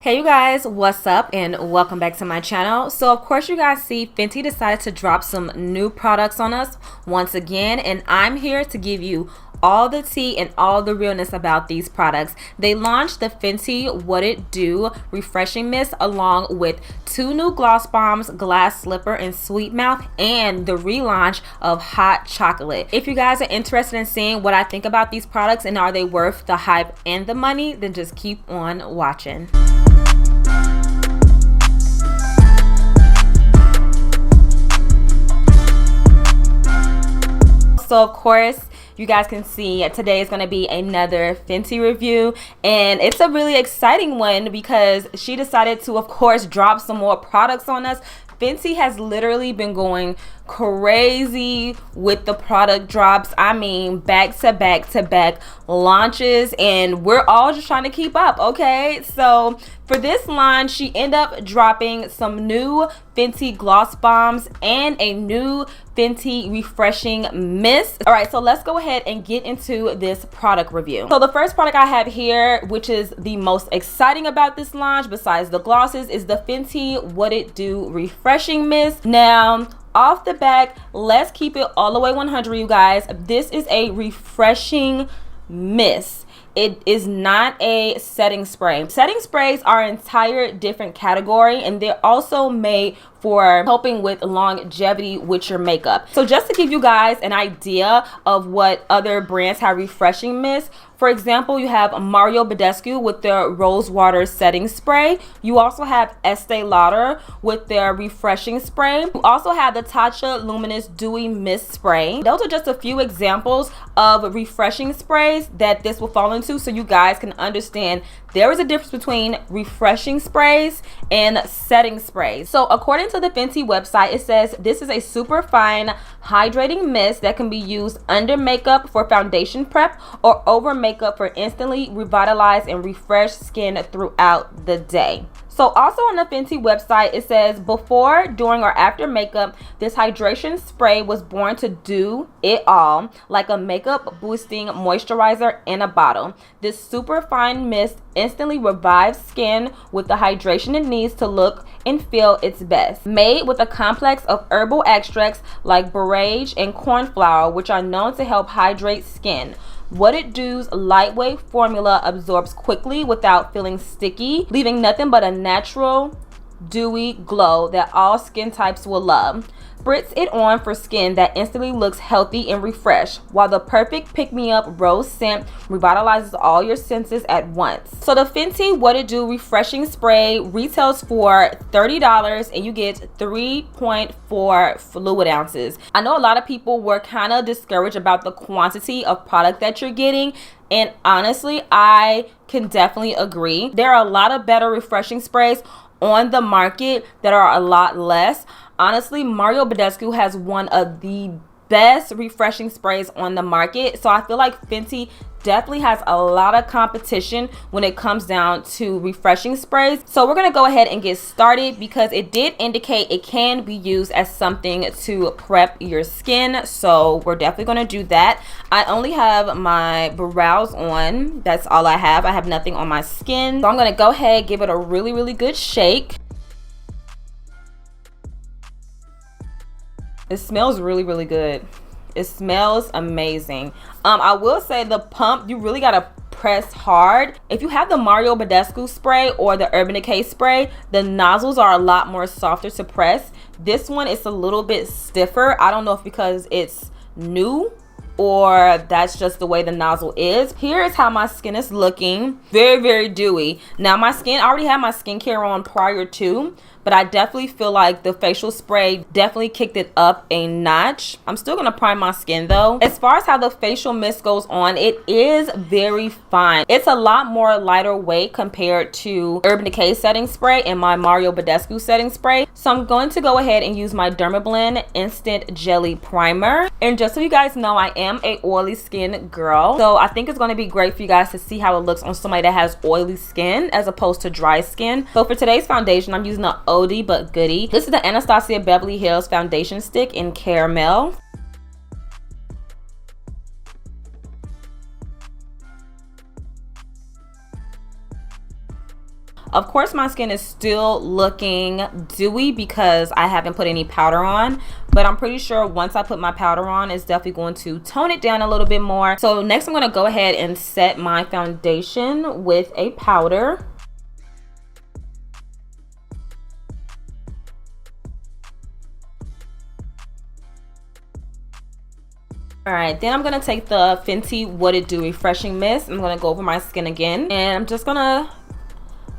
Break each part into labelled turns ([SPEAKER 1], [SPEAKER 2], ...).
[SPEAKER 1] Hey you guys, what's up and welcome back to my channel. So of course you guys see Fenty decided to drop some new products on us once again, and I'm here to give you all the tea and all the realness about these products. They launched the Fenty What It Do Refreshing Mist along with two new gloss bombs, Glass Slipper and Sweet Mouth, and the relaunch of Hot Chocolate. If you guys are interested in seeing what I think about these products and are they worth the hype and the money, then just keep on watching. So of course, you guys can see today is going to be another Fenty review, and it's a really exciting one because she decided to, of course, drop some more products on us. Fenty has literally been going crazy with the product drops. I mean, back to back to back launches, and we're all just trying to keep up, okay? So for this line, she ended up dropping some new Fenty Gloss Bombs and a new Fenty Refreshing Mist. All right, so let's go ahead and get into this product review. So the first product I have here, which is the most exciting about this launch besides the glosses, is the Fenty What It Do Refreshing Mist. Now, off the back, let's keep it all the way 100, you guys. This is a refreshing mist. It is not a setting spray. Setting sprays are an entire different category, and they're also made for helping with longevity with your makeup. So just to give you guys an idea of what other brands have refreshing mist, for example, you have Mario Badescu with their Rose Water Setting Spray. You also have Estee Lauder with their Refreshing Spray. You also have the Tatcha Luminous Dewy Mist Spray. Those are just a few examples of refreshing sprays that this will fall into, so you guys can understand there is a difference between refreshing sprays and setting sprays. So according to the Fenty website, it says this is a super fine hydrating mist that can be used under makeup for foundation prep or over makeup for instantly revitalize and refresh skin throughout the day. So also on the Fenty website, it says before, during, or after makeup, this hydration spray was born to do it all, like a makeup boosting moisturizer in a bottle. This super fine mist instantly revives skin with the hydration it needs to look and feel its best. Made with a complex of herbal extracts like borage and cornflower, which are known to help hydrate skin. What It Do's lightweight formula absorbs quickly without feeling sticky, leaving nothing but a natural, dewy glow that all skin types will love. Spritz it on for skin that instantly looks healthy and refreshed, while the perfect pick-me-up rose scent revitalizes all your senses at once. So the Fenty What It Do Refreshing Spray retails for $30, and you get 3.4 fluid ounces. I know a lot of people were kind of discouraged about the quantity of product that you're getting, and honestly, I can definitely agree. There are a lot of better refreshing sprays on the market that are a lot less. Honestly, Mario Badescu has one of the best refreshing sprays on the market. So I feel like Fenty definitely has a lot of competition when it comes down to refreshing sprays. So we're gonna go ahead and get started because it did indicate it can be used as something to prep your skin. So we're definitely gonna do that. I only have my brows on. That's all I have. I have nothing on my skin. So I'm gonna go ahead, give it a really good shake. It smells really good. It smells amazing. I will say the pump, you really gotta press hard. If you have the Mario Badescu spray or the Urban Decay spray, the nozzles are a lot more softer to press. This one is a little bit stiffer. I don't know if because it's new or that's just the way the nozzle is. Here's how my skin is looking. Very dewy. Now my skin, I already had my skincare on prior to, but I definitely feel like the facial spray definitely kicked it up a notch. I'm still gonna prime my skin though. As far as how the facial mist goes on, it is very fine. It's a lot more lighter weight compared to Urban Decay setting spray and my Mario Badescu setting spray. So I'm going to go ahead and use my Dermablend Instant Jelly Primer. And just so you guys know, I am a oily skin girl. So I think it's gonna be great for you guys to see how it looks on somebody that has oily skin as opposed to dry skin. So for today's foundation, I'm using the oldie but goodie. This is the Anastasia Beverly Hills foundation stick in caramel. Of course, my skin is still looking dewy because I haven't put any powder on, but I'm pretty sure once I put my powder on, it's definitely going to tone it down a little bit more. So next I'm going to go ahead and set my foundation with a powder. All right, then I'm gonna take the Fenty What It Do Refreshing Mist. I'm gonna go over my skin again, and I'm just gonna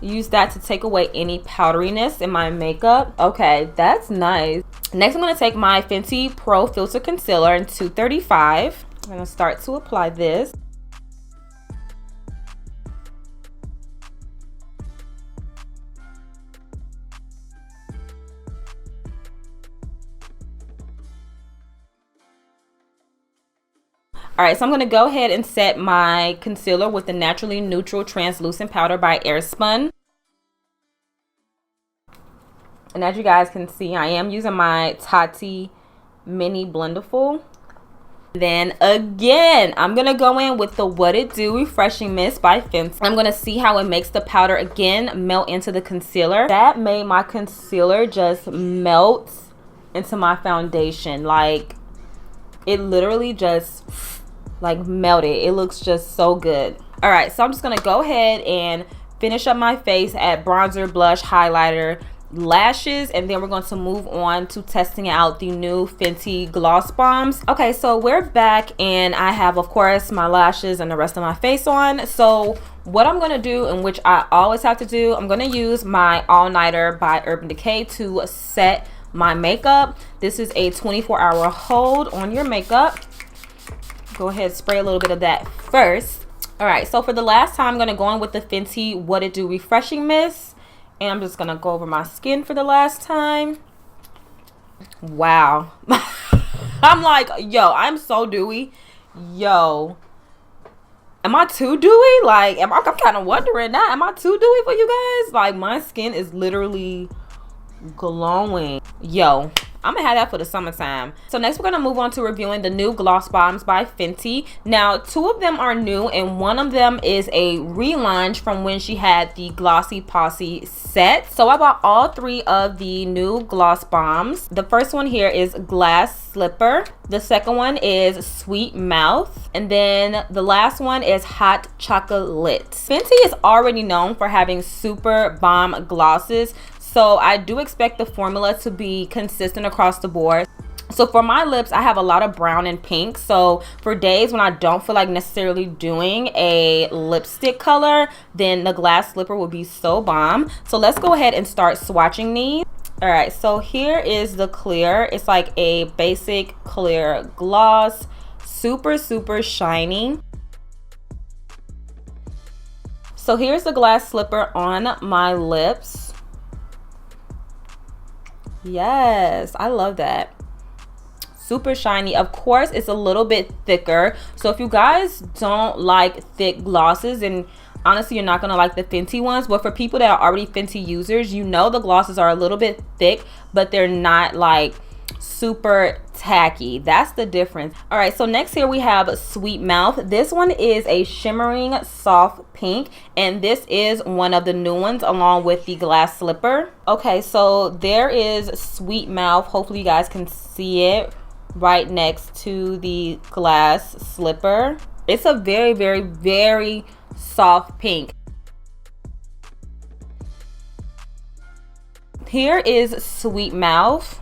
[SPEAKER 1] use that to take away any powderiness in my makeup. Okay, that's nice. Next, I'm gonna take my Fenty Pro Filter Concealer in 235. I'm gonna start to apply this. All right, so I'm going to go ahead and set my concealer with the Naturally Neutral Translucent Powder by Airspun. And as you guys can see, I am using my Tati Mini Blenderful. Then again, I'm going to go in with the What It Do Refreshing Mist by Fenty. I'm going to see how it makes the powder again melt into the concealer. That made my concealer just melt into my foundation. Like, it literally just like melted. It looks just so good. All right, so I'm just gonna go ahead and finish up my face at bronzer, blush, highlighter, lashes, and then we're going to move on to testing out the new Fenty Gloss Bombs. Okay, so we're back, and I have, of course, my lashes and the rest of my face on. So what I'm gonna do, and which I always have to do, I'm gonna use my All Nighter by Urban Decay to set my makeup. This is a 24-hour hold on your makeup. Go ahead, spray a little bit of that first. All right, so for the last time, I'm gonna go in with the Fenty What It Do Refreshing Mist, and I'm just gonna go over my skin for the last time. Wow. I'm like, yo, I'm so dewy. Yo, am I too dewy? Like, I'm kind of wondering now, am I too dewy for you guys? Like, my skin is literally glowing. Yo, I'm gonna have that for the summertime. So next we're gonna move on to reviewing the new Gloss Bombs by Fenty. Now, 2 of them are new, and 1 of them is a relaunch from when she had the Glossy Posse set. So I bought all 3 of the new Gloss Bombs. The first one here is Glass Slipper. The second one is Sweet Mouth. And then the last one is Hot Chocolit. Fenty is already known for having super bomb glosses, so I do expect the formula to be consistent across the board. So for my lips, I have a lot of brown and pink. So for days when I don't feel like necessarily doing a lipstick color, then the Glass Slipper will be so bomb. So let's go ahead and start swatching these. All right, so here is the clear. It's like a basic clear gloss, super, super shiny. So here's the Glass Slipper on my lips. Yes, I love that. Super shiny. Of course, it's a little bit thicker. So if you guys don't like thick glosses, and honestly, you're not going to like the Fenty ones, but for people that are already Fenty users, you know the glosses are a little bit thick, but they're not like super tacky. That's the difference. All right, so next here we have Sweet Mouth. This one is a shimmering soft pink, and this is one of the new ones along with the Glass Slipper. Okay, so there is Sweet Mouth. Hopefully you guys can see it right next to the Glass Slipper. It's a very, very, very soft pink. Here is Sweet Mouth.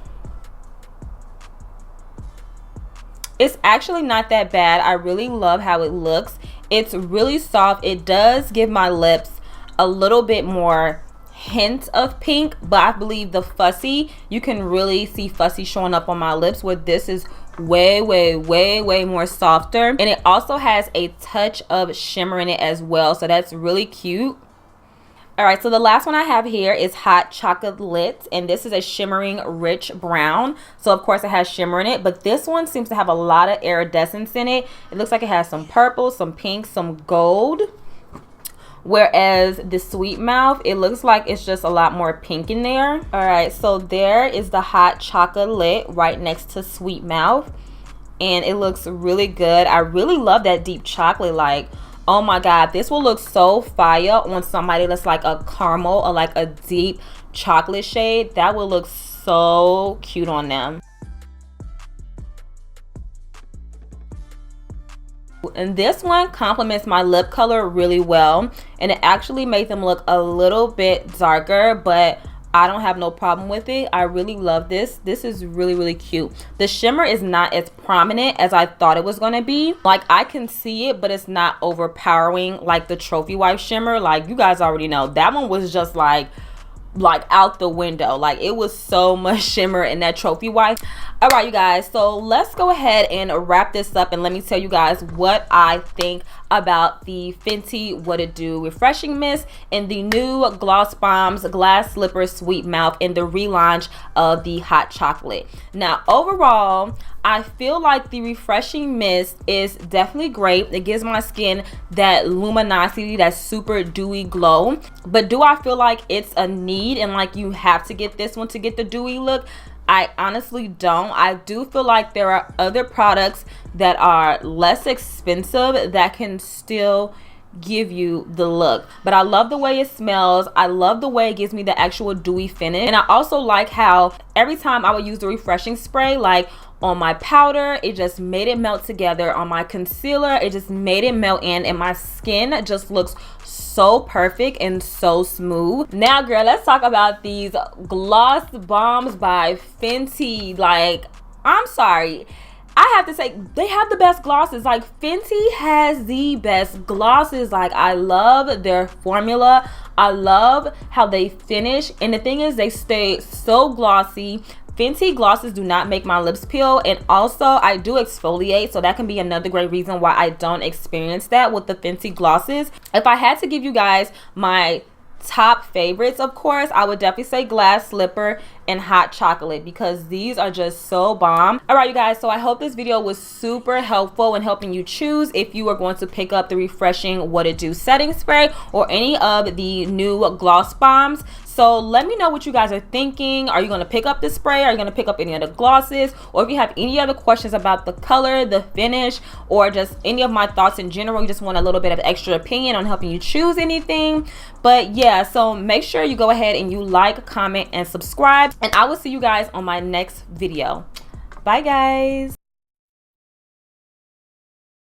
[SPEAKER 1] It's actually not that bad. I really love how it looks. It's really soft. It does give my lips a little bit more hint of pink, but I believe the Fussy, you can really see Fussy showing up on my lips, where this is way, way, way, way more softer. And it also has a touch of shimmer in it as well, so that's really cute. All right, so the last one I have here is Hot Chocolit, and this is a shimmering rich brown. So of course it has shimmer in it, but this one seems to have a lot of iridescence in it. It looks like it has some purple, some pink, some gold. Whereas the Sweet Mouth, it looks like it's just a lot more pink in there. All right, so there is the Hot Chocolit right next to Sweet Mouth, and it looks really good. I really love that deep chocolate. Like, Oh my god, this will look so fire on somebody that's like a caramel or like a deep chocolate shade. That will look so cute on them. And this one complements my lip color really well, and it actually made them look a little bit darker, but I don't have no problem with it. I really love this. This is really, really cute. The shimmer is not as prominent as I thought it was going to be. Like, I can see it, but it's not overpowering like the Trophy Wife shimmer. Like, you guys already know that one was just like out the window. Like, it was so much shimmer in that Trophy Wife. All right, you guys, so let's go ahead and wrap this up, and let me tell you guys what I think about the Fenty What It Do Refreshing Mist and the new Gloss Bombs Glass Slipper Sweet Mouth in the relaunch of the Hot Chocolate. Now, overall, I feel like the refreshing mist is definitely great. It gives my skin that luminosity, that super dewy glow. But do I feel like it's a need and like you have to get this one to get the dewy look? I honestly don't. I do feel like there are other products that are less expensive that can still give you the look. But I love the way it smells. I love the way it gives me the actual dewy finish. And I also like how every time I would use the refreshing spray, like on my powder, it just made it melt together. On my concealer, it just made it melt in, and my skin just looks so perfect and so smooth. Now, girl, let's talk about these Gloss Bombs by Fenty. Like, I'm sorry, I have to say, they have the best glosses. Like, Fenty has the best glosses. Like, I love their formula. I love how they finish, and the thing is, they stay so glossy. Fenty glosses do not make my lips peel, and also I do exfoliate, so that can be another great reason why I don't experience that with the Fenty glosses. If I had to give you guys my top favorites, of course, I would definitely say Glass Slipper and Hot Chocolate, because these are just so bomb. All right, you guys, so I hope this video was super helpful in helping you choose if you are going to pick up the refreshing What It Do setting spray or any of the new Gloss Bombs. So let me know what you guys are thinking. Are you going to pick up this spray? Are you going to pick up any of the glosses? Or if you have any other questions about the color, the finish, or just any of my thoughts in general, you just want a little bit of extra opinion on helping you choose anything. But yeah, so make sure you go ahead and you like, comment, and subscribe. And I will see you guys on my next video. Bye, guys.